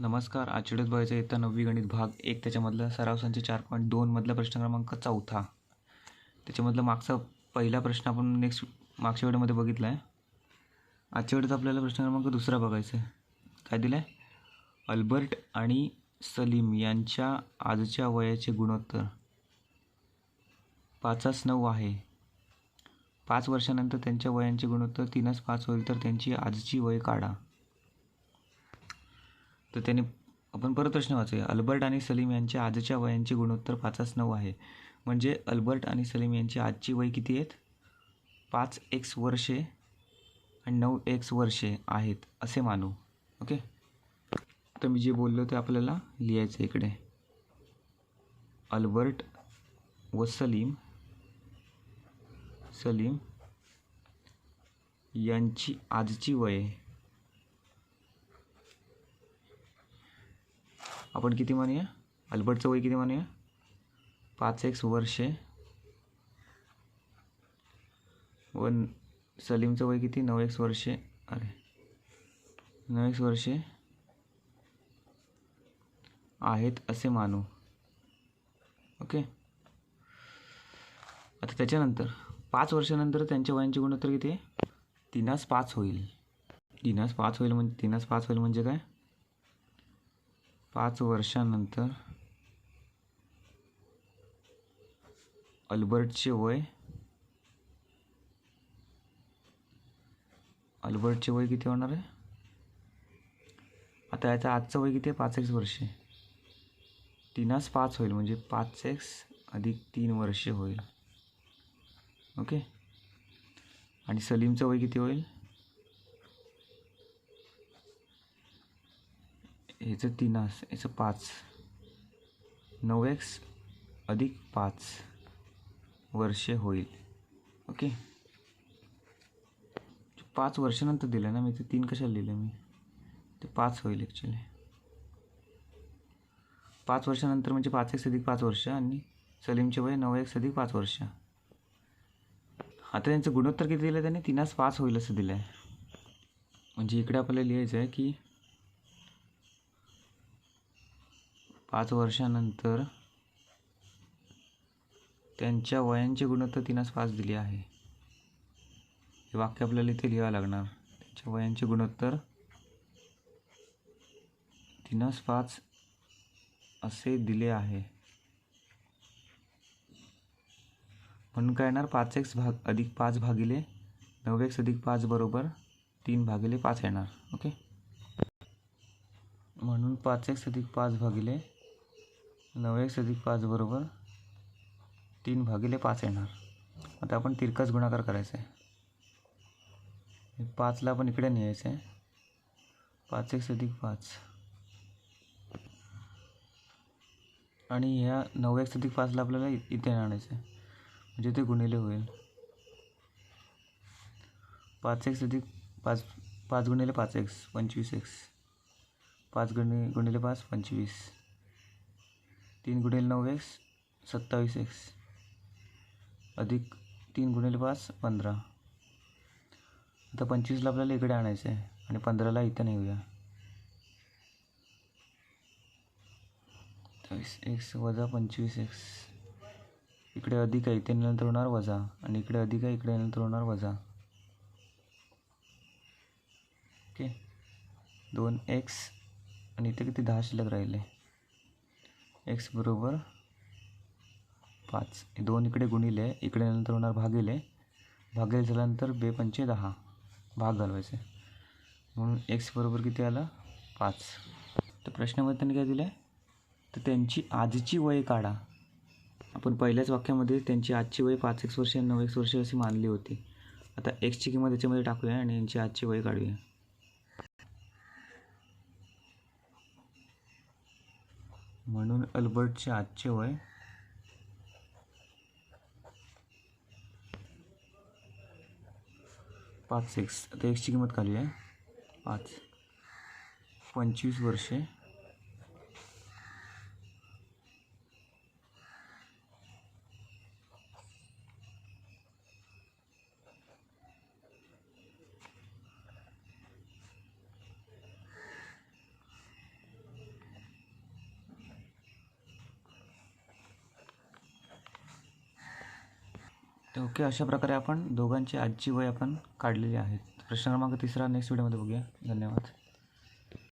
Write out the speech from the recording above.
नमस्कार. आजच्या बघायचं इयत्ता 9वी गणित भाग 1 त्याच्यामधला सराव संच 4.2 मधला प्रश्न क्रमांक 4. त्याच्यामधला मागचा पहिला प्रश्न आपण मागच्या व्हिडिओमध्ये बघितला आहे. आजच्या व्हिडिओत आपल्याला प्रश्न क्रमांक 2 बघायचा आहे. काय दिलं आहे? अल्बर्ट आणि सलीम यांच्या आजच्या वयाचे गुणोत्तर 5:9 आहे. 5 वर्षानंतर त्यांच्या वयांचे गुणोत्तर 3:5 होईल, तर त्यांची आजची वय काढा. तर त्याने आपण परत प्रश्न वाचूया. अल्बर्ट आणि सलीम यांच्या आजच्या वयांचे गुणोत्तर 5:9 आहे. म्हणजे अल्बर्ट आणि सलीम यांची आजची वय किती आहेत? 5x वर्षे आणि 9x वर्षे आहेत असे मानू. ओके, तर मी जे बोललो ते आपल्याला लिहायचं इकडे. अल्बर्ट व सलीम यांची आजची वय आपण किती म्हणूया? अल्बर्टचं वय किती म्हणूया? 5x वर्षे व सलीमचं वय किती? 9x वर्षे. 9x वर्षे आहेत असे मानू. ओके, आता त्याच्यानंतर 5 वर्षानंतर त्यांच्या वयांचे गुणोत्तर किती आहे? 3:5 होईल. 3:5 होईल म्हणजे काय? 5 वर्षानंतर अल्बर्टचे वय किती होणार आहे? आता याचं आजचं वय किती आहे? 5x वर्षे. 3:5 होईल म्हणजे 5x अधिक 3 वर्षे होईल. ओके, आणि सलीमचं वय किती होईल? ह्याचं 3, याचं 5, 9x अधिक 5 वर्षे होईल. ओके, 5 वर्षानंतर दिलं ना मी, ते 3 कशाला लिहिलं मी? ते 5 होईल ॲक्च्युली. 5 वर्षानंतर म्हणजे 5x अधिक 5 वर्ष आणि सलीमचे वय 9x अधिक 5 वर्ष. आता त्यांचं गुणोत्तर किती दिलं त्याने? 3:5 होईल असं दिलं आहे. म्हणजे इकडे आपल्याला लिहायचं आहे की 5 वर्षानंतर त्यांच्या वयांचे गुणोत्तर 3:5 दिले आहे. हे वाक्य आपल्याला इथे लिहावं लागणार. त्यांच्या वयांचे गुणोत्तर 3:5 असे दिले आहे. म्हणून काय येणार? 5x अधिक 5 भागिले 9x अधिक 5 बरोबर 3/5 येणार. ओके, म्हणून 5x अधिक 5 भागिले 9x अधिक 5 बरोबर 3/5 येणार. आता आपण तिरकाच गुणाकार करायचा आहे. 5ला आपण इकडे न्यायचं आहे. 5x अधिक 5 आणि ह्या 9x अधिक 5ला आपल्याला इथे आणायचं आहे, म्हणजे ते गुणिले होईल. 5x अधिक 5 गुणिले 5x 25x. 5 गुणिले 5 25. 3 गुणिले 9x 27x अधिक 3 गुणिले 5 15. आता 25ला आपल्याला इकडे आणायचं आहे आणि 15ला इथं नेऊया. 27x वजा 25x. इकडे अधिक आहे, इथे नंतर होणार वजा, आणि इकडे अधिक आहे, इकडे नंतर होणार वजा. ओके, 2x आणि इथे किती 10 शिल्लक राहिले. x बरोबर 5. 2 इकडे गुणिले, इकडे नंतर होणार भागिले झाल्यानंतर 2 पंचे 10 भाग घालवायचे, म्हणून x बरोबर किती आलं? 5. तर प्रश्नामध्ये त्यांनी काय दिलं आहे? तर त्यांची आजची वय काढा. आपण पहिल्याच वाक्यामध्ये त्यांची आजची वय 5x वर्षे आणि 9x वर्षे अशी मानली होती. आता xची किंमत याच्यामध्ये टाकूया आणि यांची आजची वय काढूया. म्हणून अल्बर्टचे आजचे वय 5x. आता एक्सची किंमत काढूया. 5 25 वर्षे तर ओके, अशा प्रकारे आपण दोघांची आजची वय आपण काढलेली आहेत. प्रश्न क्रमांक 3 नेक्स्ट व्हिडिओमध्ये बघूया. धन्यवाद.